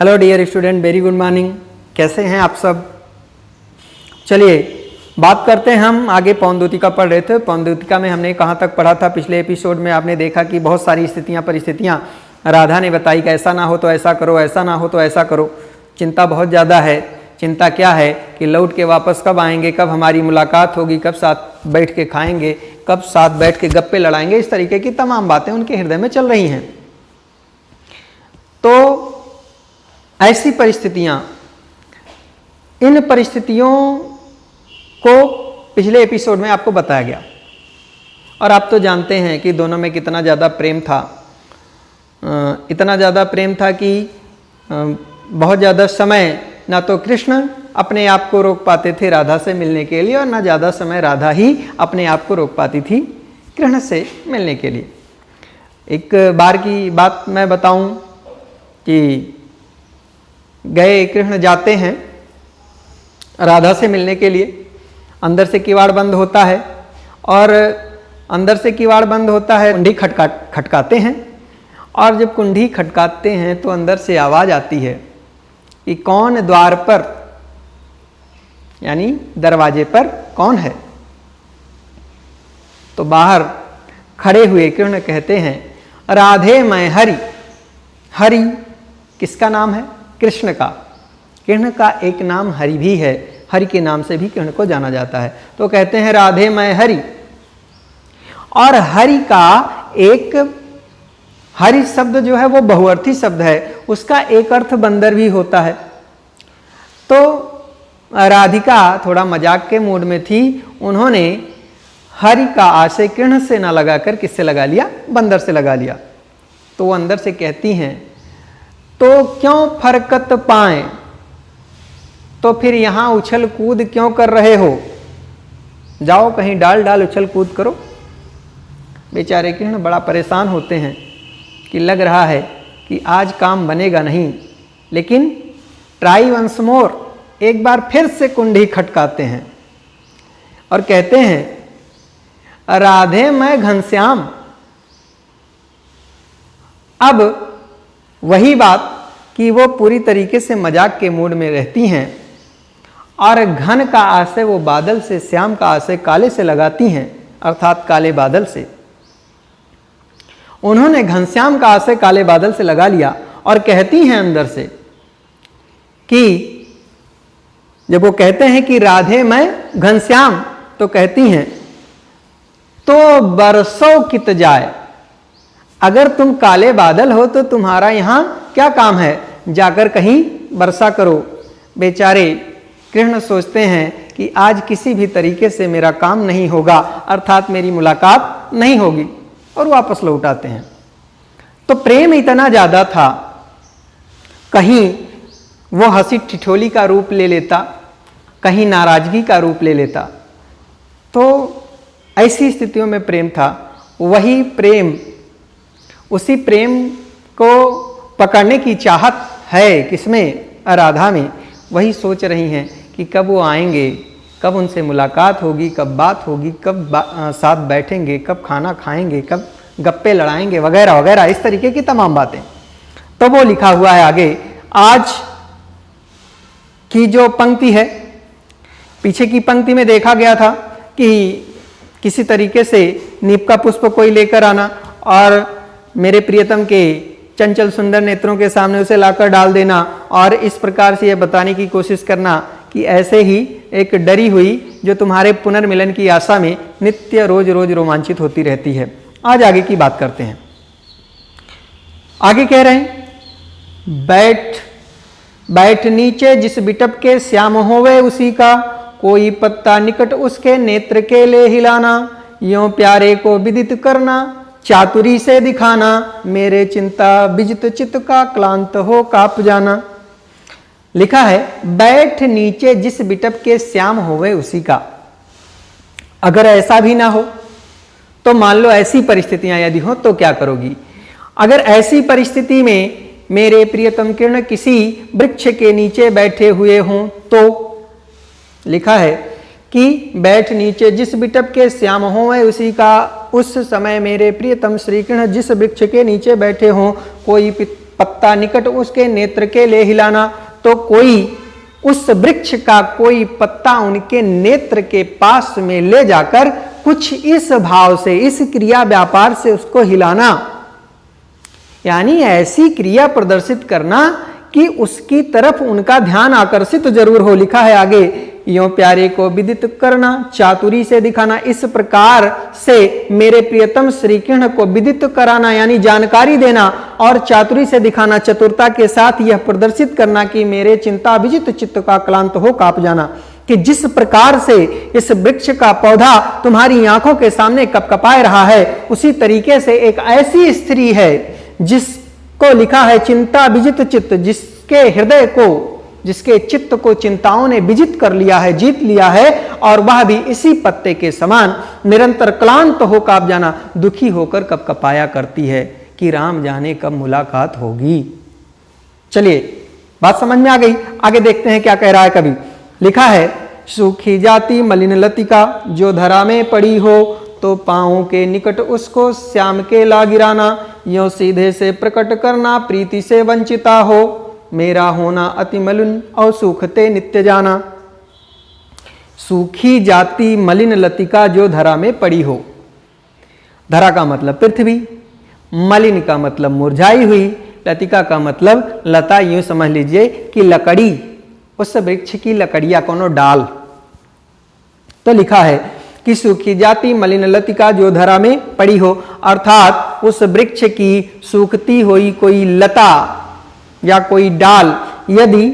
Hello dear student, very good morning. कैसे हैं आप सब? चलिए बात करते हैं। हम आगे पौनद्युतिका पढ़ रहे थे। पौनद्युतिका में हमने कहाँ तक पढ़ा था? पिछले एपिसोड में आपने देखा कि बहुत सारी परिस्थितियाँ राधा ने बताई कि ऐसा ना हो तो ऐसा करो, ऐसा ना हो तो ऐसा करो। चिंता बहुत ज़्यादा है। चिंता क्या है कि लौट के वापस कब आएंगे, कब हमारी मुलाकात होगी, कब साथ बैठ के खाएंगे, कब साथ बैठ के गप्पे लड़ाएंगे। इस तरीके की तमाम बातें उनके हृदय में चल रही हैं। तो ऐसी परिस्थितियां, इन परिस्थितियों को पिछले एपिसोड में आपको बताया गया और आप तो जानते हैं कि दोनों में कितना ज़्यादा प्रेम था। इतना ज़्यादा प्रेम था कि बहुत ज़्यादा समय ना तो कृष्ण अपने आप को रोक पाते थे राधा से मिलने के लिए और ना ज़्यादा समय राधा ही अपने आप को रोक पाती थी कृष्ण से मिलने के लिए। एक बार की बात मैं बताऊं कि गए कृष्ण जाते हैं राधा से मिलने के लिए। अंदर से किवाड़ बंद होता है और अंदर से किवाड़ बंद होता है, कुंडी खटकाते हैं और जब कुंडी खटकाते हैं तो अंदर से आवाज़ आती है कि कौन द्वार पर, यानी दरवाजे पर कौन है। तो बाहर खड़े हुए कृष्ण कहते हैं, राधे मैं हरि। हरि किसका नाम है? कृष्ण का। कृष्ण का एक नाम हरि भी है। हरि के नाम से भी कृष्ण को जाना जाता है। तो कहते हैं राधे मैं हरि। और हरि का एक, हरि शब्द जो है वो बहुअर्थी शब्द है। उसका एक अर्थ बंदर भी होता है। तो राधिका थोड़ा मजाक के मूड में थी। उन्होंने हरि का आशय कृष्ण से ना लगाकर किससे लगा लिया? बंदर से लगा लिया। तो वो अंदर से कहती हैं, तो क्यों फरकत पाए, तो फिर यहां उछल कूद क्यों कर रहे हो? जाओ कहीं डाल डाल उछल कूद करो। बेचारे कृष्ण बड़ा परेशान होते हैं कि लग रहा है कि आज काम बनेगा नहीं। लेकिन ट्राई वंस मोर, एक बार फिर से कुंडी खटकाते हैं और कहते हैं, राधे मैं घनश्याम। अब वही बात कि वो पूरी तरीके से मजाक के मूड में रहती हैं और घन का आशय वो बादल से, श्याम का आशय काले से लगाती हैं, अर्थात काले बादल से। उन्होंने घनश्याम का आशय काले बादल से लगा लिया और कहती हैं अंदर से कि जब वो कहते हैं कि राधे मैं घनश्याम, तो कहती हैं, तो बरसों कित जाए। अगर तुम काले बादल हो तो तुम्हारा यहां क्या काम है? जाकर कहीं वर्षा करो। बेचारे कृष्ण सोचते हैं कि आज किसी भी तरीके से मेरा काम नहीं होगा, अर्थात मेरी मुलाकात नहीं होगी, और वापस लौट आते हैं। तो प्रेम इतना ज्यादा था, कहीं वो हंसी ठिठोली का रूप ले लेता, कहीं नाराजगी का रूप ले लेता। तो ऐसी स्थितियों में प्रेम था। वही प्रेम, उसी प्रेम को पकड़ने की चाहत है किसमें? राधा में। वही सोच रही हैं कि कब वो आएंगे, कब उनसे मुलाकात होगी, कब बात होगी, कब साथ बैठेंगे, कब खाना खाएंगे, कब गप्पे लड़ाएंगे, वगैरह वगैरह, इस तरीके की तमाम बातें। तो वो लिखा हुआ है आगे। आज की जो पंक्ति है, पीछे की पंक्ति में देखा गया था कि किसी तरीके से नीम का पुष्प कोई लेकर आना और मेरे प्रियतम के चंचल सुंदर नेत्रों के सामने उसे लाकर डाल देना और इस प्रकार से यह बताने की कोशिश करना कि ऐसे ही एक डरी हुई जो तुम्हारे पुनर्मिलन की आशा में नित्य रोज रोज रोमांचित होती रहती है। आज आगे की बात करते हैं। आगे कह रहे हैं, बैठ नीचे जिस बिटप के श्याम होवे उसी का, कोई पत्ता निकट उसके नेत्र के ले हिलाना, यों प्यारे को विदित करना, चातुरी से दिखाना, मेरे चिंता विजित चित्त का क्लांत हो काप जाना। लिखा है, बैठ नीचे जिस बिटप के श्याम होवे उसी का। अगर ऐसा भी ना हो तो मान लो ऐसी परिस्थितियां यदि हो तो क्या करोगी? अगर ऐसी परिस्थिति में मेरे प्रियतम कृष्ण किसी वृक्ष के नीचे बैठे हुए हों तो लिखा है कि बैठ नीचे जिस बिटप के श्याम होवे उसी का। उस समय मेरे प्रियतम श्री कृष्ण जिस वृक्ष के नीचे बैठे हों, कोई पत्ता निकट उसके नेत्र के ले हिलाना, तो कोई उस वृक्ष का कोई पत्ता उनके नेत्र के पास में ले जाकर कुछ इस भाव से, इस क्रिया व्यापार से उसको हिलाना, यानी ऐसी क्रिया प्रदर्शित करना कि उसकी तरफ उनका ध्यान आकर्षित जरूर हो। लिखा है आगे, यों प्यारे को विदित करना, चातुरी से दिखाना, इस प्रकार से मेरे प्रियतम श्री कृष्ण को विदित कराना यानी जानकारी देना, और चातुरी से दिखाना, चतुरता के साथ यह प्रदर्शित करना कि मेरे चिंता विजित चित्त का क्लांत हो कांप जाना, कि जिस प्रकार से इस वृक्ष का पौधा तुम्हारी आंखों के सामने कपकपाए रहा है, उसी तरीके से एक ऐसी स्त्री है जिसको लिखा है चिंता विजित चित्त, जिसके हृदय को, जिसके चित्त को चिंताओं ने विजित कर लिया है, जीत लिया है, और वह भी इसी पत्ते के समान निरंतर क्लांत हो कांप जाना, दुखी होकर कपकपाया करती है कि राम जाने कब मुलाकात होगी। चलिए बात समझ में आ गई, आगे देखते हैं क्या कह रहा है कवि। लिखा है, सूखी जाती मलिन लतिका जो धरा में पड़ी हो, तो पांवों के निकट उसको श्याम के ला गिराना, यों सीधे से प्रकट करना प्रीति से वंचिता हो, मेरा होना अति मलिन और सूखते नित्य जाना। सूखी जाती मलिन लतिका जो धरा में पड़ी हो, धरा का मतलब पृथ्वी, मलिन का मतलब मुरझाई हुई, लतिका का मतलब लता, यूं समझ लीजिए कि लकड़ी, उस वृक्ष की लकड़ियां, कोनो डाल। तो लिखा है कि सूखी जाती मलिन लतिका जो धरा में पड़ी हो, अर्थात उस वृक्ष की सूखती हुई कोई लता या कोई डाल यदि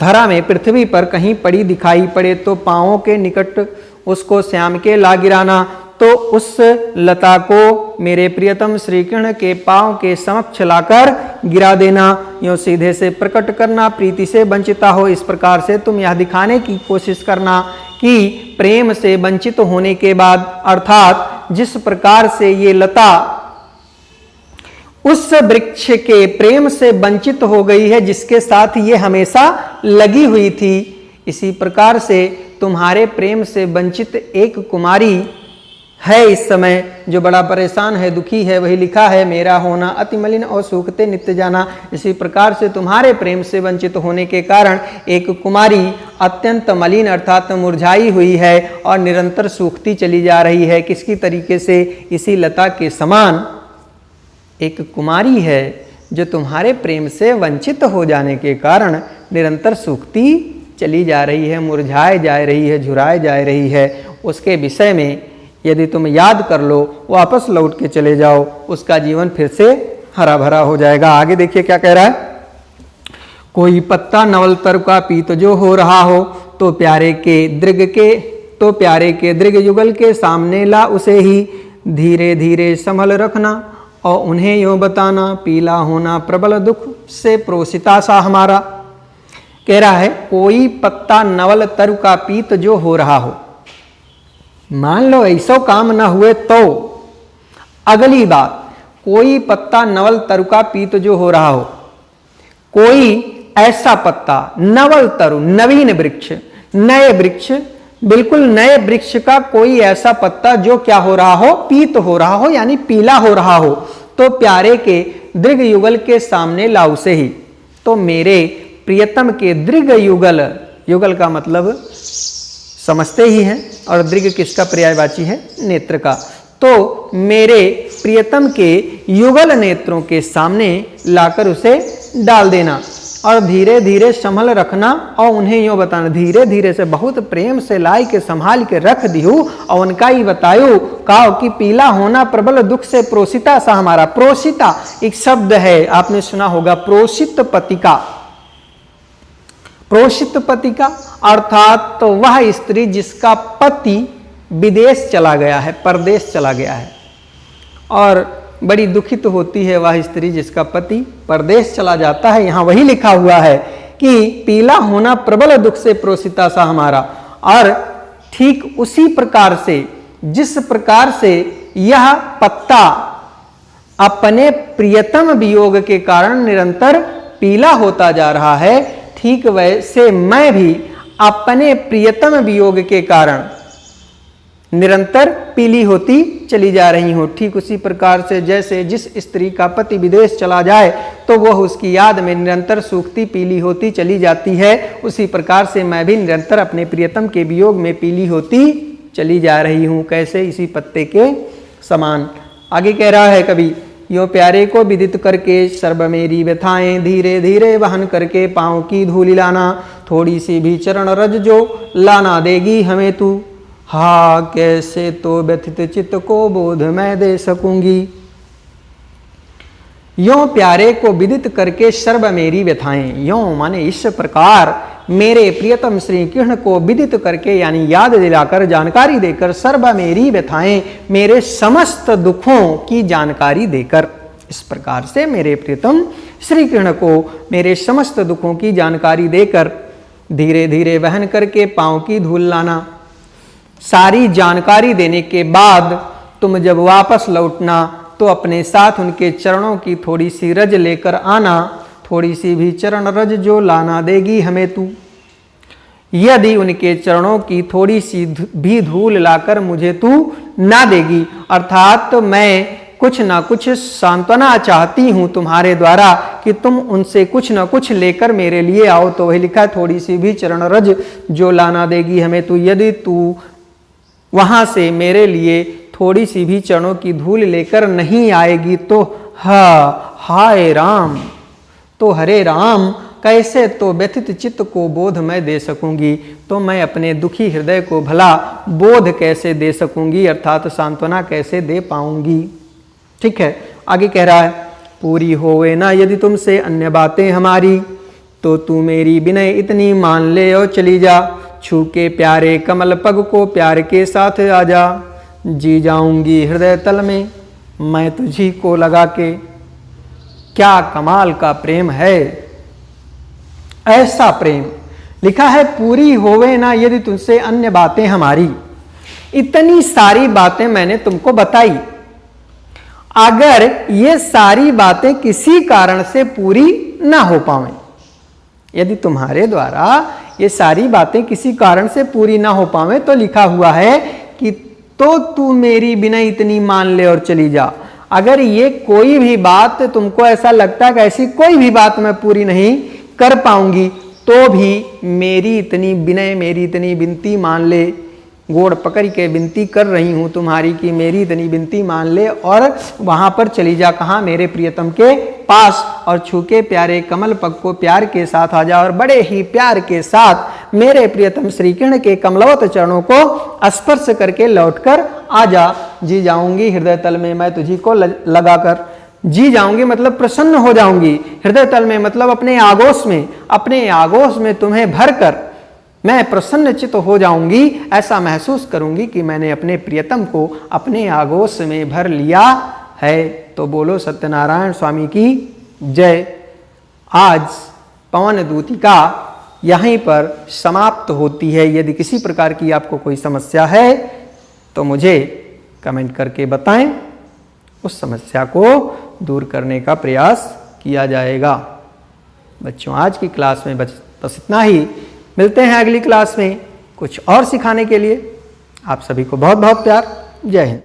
धरा में, पृथ्वी पर कहीं पड़ी दिखाई पड़े, तो पांवों के निकट उसको श्याम के ला गिराना, तो उस लता को मेरे प्रियतम श्री कृष्ण के पांव के समक्ष लाकर गिरा देना, यूं सीधे से प्रकट करना प्रीति से वंचिता हो। इस प्रकार से तुम यह दिखाने की कोशिश करना कि प्रेम से वंचित होने के बाद, अर्थात जिस प्रकार से ये लता उस वृक्ष के प्रेम से वंचित हो गई है, जिसके साथ ये हमेशा लगी हुई थी, इसी प्रकार से तुम्हारे प्रेम से वंचित एक कुमारी है इस समय, जो बड़ा परेशान है, दुखी है। वही लिखा है, मेरा होना अति मलिन और सूखते नित्य जाना। इसी प्रकार से तुम्हारे प्रेम से वंचित होने के कारण एक कुमारी अत्यंत मलिन अर्थात मुरझाई हुई है और निरंतर सूखती चली जा रही है। किसकी तरीके से? इसी लता के समान एक कुमारी है जो तुम्हारे प्रेम से वंचित हो जाने के कारण निरंतर सूखती चली जा रही है, मुरझाए जा रही है, झुराए जा रही है। उसके विषय में यदि तुम याद कर लो, वापस लौट के चले जाओ, उसका जीवन फिर से हरा भरा हो जाएगा। आगे देखिए क्या कह रहा है, कोई पत्ता नवल तरु का पीत जो हो रहा हो, तो प्यारे के दृग युगल के सामने ला उसे ही धीरे धीरे संभल रखना और उन्हें यूं बताना, पीला होना प्रबल दुख से प्रोसिता सा हमारा। कह रहा है कोई पत्ता नवल तरु का पीत जो हो रहा हो, मान लो ऐसा काम न हुए तो अगली बात, कोई पत्ता नवल तरु का पीत जो हो रहा हो, कोई ऐसा पत्ता नवल तरु, नवीन वृक्ष, नए वृक्ष, बिल्कुल नए वृक्ष का कोई ऐसा पत्ता जो क्या हो रहा हो, पीत हो रहा हो यानी पीला हो रहा हो, तो प्यारे के दृग युगल के सामने लाऊ से ही। तो मेरे प्रियतम के दृग युगल, युगल का मतलब समझते ही हैं, और दृग किसका पर्यायवाची है? नेत्र का। तो मेरे प्रियतम के युगल नेत्रों के सामने लाकर उसे डाल देना और धीरे धीरे संभल रखना और उन्हें यूं बताना, धीरे धीरे से बहुत प्रेम से लाई के संभाल के रख दियो और उनका ही बतायो कहो कि पीला होना प्रबल दुख से प्रोसिता सा हमारा। प्रोसिता एक शब्द है, आपने सुना होगा, प्रोसित पतिका। प्रोसित पतिका अर्थात तो वह स्त्री जिसका पति विदेश चला गया है, परदेश चला गया है, और बड़ी दुखित होती है वह स्त्री जिसका पति परदेश चला जाता है। यहाँ वही लिखा हुआ है कि पीला होना प्रबल दुख से प्रोसिता सा हमारा। और ठीक उसी प्रकार से, जिस प्रकार से यह पत्ता अपने प्रियतम वियोग के कारण निरंतर पीला होता जा रहा है, ठीक वैसे मैं भी अपने प्रियतम वियोग के कारण निरंतर पीली होती चली जा रही हूँ। ठीक उसी प्रकार से जैसे जिस स्त्री का पति विदेश चला जाए तो वह उसकी याद में निरंतर सूखती पीली होती चली जाती है, उसी प्रकार से मैं भी निरंतर अपने प्रियतम के वियोग में पीली होती चली जा रही हूँ। कैसे? इसी पत्ते के समान। आगे कह रहा है कवि, यो प्यारे को विदित करके सर्व मेरी व्यथाएं धीरे धीरे वहन करके पाँव की धूलि लाना, थोड़ी सी भी चरण रज जो लाना देगी हमें तू, हा कैसे तो व्यथित चित्त को बोध मैं दे सकूंगी। यों प्यारे को विदित करके सर्व मेरी व्यथाएं, यों माने इस प्रकार मेरे प्रियतम श्री कृष्ण को विदित करके यानी याद दिलाकर जानकारी देकर, सर्व मेरी व्यथाएं मेरे समस्त दुखों की जानकारी देकर, इस प्रकार से मेरे प्रियतम श्री कृष्ण को मेरे समस्त दुखों की जानकारी देकर धीरे धीरे वहन करके पांव की धूल लाना। सारी जानकारी देने के बाद तुम जब वापस लौटना तो अपने साथ उनके चरणों की थोड़ी सी रज लेकर आना, थोड़ी सी भी चरण रज जो लाना देगी हमें तू। यदि उनके चरणों की थोड़ी सी भी धूल लाकर मुझे तू ना देगी, अर्थात मैं कुछ ना कुछ सांत्वना चाहती हूं तुम्हारे द्वारा कि तुम उनसे कुछ ना कुछ लेकर मेरे लिए आओ, तो वही लिखा है थोड़ी सी भी चरण रज जो लाना देगी हमें तू। यदि तू वहां से मेरे लिए थोड़ी सी भी चरणों की धूल लेकर नहीं आएगी तो हाय राम, तो हरे राम, कैसे तो व्यथित चित्त को बोध मैं दे सकूंगी, तो मैं अपने दुखी हृदय को भला बोध कैसे दे सकूंगी, अर्थात सांत्वना कैसे दे पाऊंगी। ठीक है, आगे कह रहा है, पूरी होवे ना यदि तुमसे अन्य बातें हमारी, तो तू मेरी विनय इतनी मान ले और चली जा, छू के प्यारे कमल पग को प्यार के साथ आजा, जी जाऊंगी हृदय तल में मैं तुझी को लगा के। क्या कमाल का प्रेम है, ऐसा प्रेम लिखा है, पूरी होवे ना यदि तुझसे अन्य बातें हमारी। इतनी सारी बातें मैंने तुमको बताई, अगर ये सारी बातें किसी कारण से पूरी ना हो पाए, यदि तुम्हारे द्वारा ये सारी बातें किसी कारण से पूरी ना हो पावे, तो लिखा हुआ है कि तो तू मेरी विनय इतनी मान ले और चली जा। अगर ये कोई भी बात तुमको ऐसा लगता है कि ऐसी कोई भी बात मैं पूरी नहीं कर पाऊंगी, तो भी मेरी इतनी विनय, मेरी इतनी विनती मान ले, गोड़ पकड़ के विनती कर रही हूं तुम्हारी कि मेरी इतनी विनती मान ले और वहां पर चली जा, कहां? मेरे प्रियतम के पास, और छूके प्यारे कमल पग को प्यार के साथ आ जा, और बड़े ही प्यार के साथ मेरे प्रियतम श्री कृष्ण के कमलवत चरणों को स्पर्श करके लौटकर आ जा। जी जाऊंगी हृदय तल में मैं तुझी को लगाकर, जी जाऊंगी मतलब प्रसन्न हो जाऊंगी, हृदय तल में मतलब अपने आगोश में तुम्हें भरकर मैं प्रसन्न चित्त हो जाऊंगी, ऐसा महसूस करूंगी कि मैंने अपने प्रियतम को अपने आगोश में भर लिया है। तो बोलो सत्यनारायण स्वामी की जय। आज पवन दूतिका यहीं पर समाप्त होती है। यदि किसी प्रकार की आपको कोई समस्या है तो मुझे कमेंट करके बताएं, उस समस्या को दूर करने का प्रयास किया जाएगा। बच्चों, आज की क्लास में बस इतना ही। मिलते हैं अगली क्लास में कुछ और सिखाने के लिए। आप सभी को बहुत बहुत प्यार। जय हिंद।